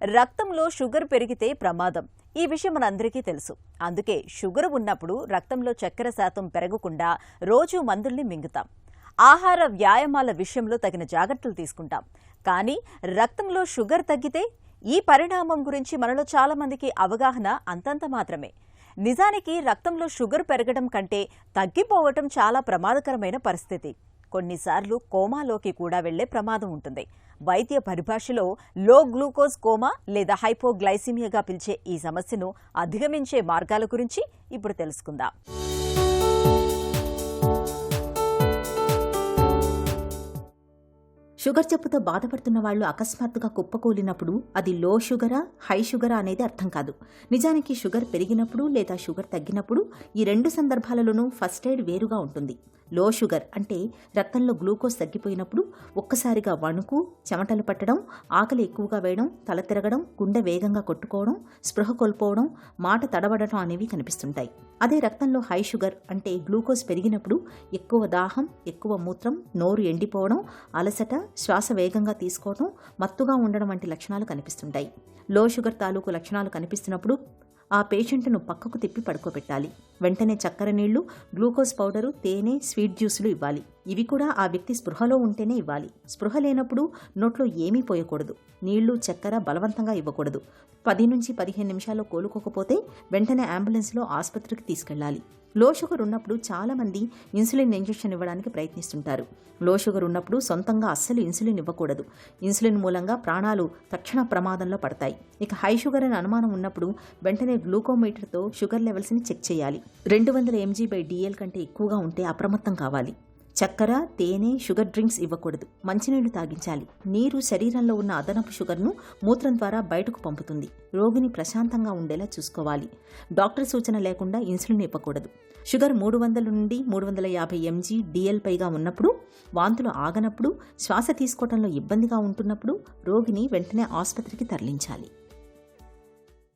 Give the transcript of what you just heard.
రక్తంలో షుగర్ పెరిగితే ప్రమాదం. ఈ విషయం మనందరికీ తెలుసు. అందుకే షుగర్ ఉన్నప్పుడు రక్తంలో చక్కెర శాతం పెరగకుండా రోజు మందుల్ని మింగుతాం. ఆహార వ్యాయామాల విషయంలో తగిన జాగ్రత్తలు తీసుకుంటాం. కానీ రక్తంలో షుగర్ తగ్గితే ఈ పరిణామం గురించి మనలో చాలా మందికి అవగాహన అంతంత మాత్రమే. నిజానికి రక్తంలో షుగర్ పెరగడం కంటే తగ్గిపోవటం చాలా ప్రమాదకరమైన పరిస్థితి. కొన్నిసార్లు కోమాలోకి కూడా వెళ్లే ప్రమాదం ఉంటుంది. వైద్య పరిభాషలో లో గ్లూకోజ్ కోమా లేదా హైపోగ్లైసిమియాగా పిలిచే ఈ సమస్యను అధిగమించే మార్గాల గురించి ఇప్పుడు తెలుసుకుందాం. షుగర్ జబ్బుతో బాధపడుతున్న వాళ్లు అకస్మాత్తుగా కుప్పకూలినప్పుడు అది లో షుగరా హై షుగరా అనేది అర్థం కాదు. నిజానికి షుగర్ పెరిగినప్పుడు లేదా షుగర్ తగ్గినప్పుడు ఈ రెండు సందర్భాలలోనూ ఫస్ట్ ఎయిడ్ వేరుగా ఉంటుంది. లో షుగర్ అంటే రక్తంలో గ్లూకోజ్ తగ్గిపోయినప్పుడు ఒక్కసారిగా వణుకు, చెమటలు పట్టడం, ఆకలి ఎక్కువగా వేయడం, తల తిరగడం, గుండె వేగంగా కొట్టుకోవడం, స్పృహ కోల్పోవడం, మాట తడబడటం అనేవి కనిపిస్తుంటాయి. అదే రక్తంలో హై షుగర్ అంటే గ్లూకోజ్ పెరిగినప్పుడు ఎక్కువ దాహం, ఎక్కువ మూత్రం, నోరు ఎండిపోవడం, అలసట, శ్వాస వేగంగా తీసుకోవడం, మత్తుగా ఉండడం వంటి లక్షణాలు కనిపిస్తుంటాయి. లో షుగర్ తాలూకు లక్షణాలు కనిపిస్తున్నప్పుడు ఆ పేషెంట్ను పక్కకు తిప్పి పడుకోబెట్టాలి. వెంటనే చక్కెర నీళ్లు, గ్లూకోజ్ పౌడరు, తేనె, స్వీట్ జ్యూసులు ఇవ్వాలి. ఇవి కూడా ఆ వ్యక్తి స్పృహలో ఉంటేనే ఇవ్వాలి. స్పృహ లేనప్పుడు నోట్లో ఏమీ పోయకూడదు. నీళ్లు, చక్కెర బలవంతంగా ఇవ్వకూడదు. 10 నుంచి 15 నిమిషాల్లో కోలుకోకపోతే వెంటనే అంబులెన్స్లో ఆసుపత్రికి తీసుకెళ్లాలి. లో షుగర్ ఉన్నప్పుడు చాలా మంది ఇన్సులిన్ ఇంజెక్షన్ ఇవ్వడానికి ప్రయత్నిస్తుంటారు. లో షుగర్ ఉన్నప్పుడు సొంతంగా అస్సలు ఇన్సులిన్ ఇవ్వకూడదు. ఇన్సులిన్ మూలంగా ప్రాణాలు తక్షణ ప్రమాదంలో పడతాయి. ఇక హై షుగర్ అని అనుమానం ఉన్నప్పుడు వెంటనే గ్లూకోమీటర్తో షుగర్ లెవెల్స్ని చెక్ చేయాలి. 200 mg/dl కంటే ఎక్కువగా ఉంటే అప్రమత్తం కావాలి. చక్కెర, తేనె, షుగర్ డ్రింక్స్ ఇవ్వకూడదు. మంచినీళ్లు తాగించాలి. నీరు శరీరంలో ఉన్న అదనపు షుగర్ను మూత్రం ద్వారా బయటకు పంపుతుంది. రోగిని ప్రశాంతంగా ఉండేలా చూసుకోవాలి. డాక్టర్ సూచన లేకుండా ఇన్సులిన్ ఇవ్వకూడదు. షుగర్ 300 నుండి 350 mg/dl పైగా ఉన్నప్పుడు, వాంతులు ఆగనప్పుడు, శ్వాస తీసుకోవడంలో ఇబ్బందిగా ఉంటున్నప్పుడు రోగిని వెంటనే ఆసుపత్రికి తరలించాలి.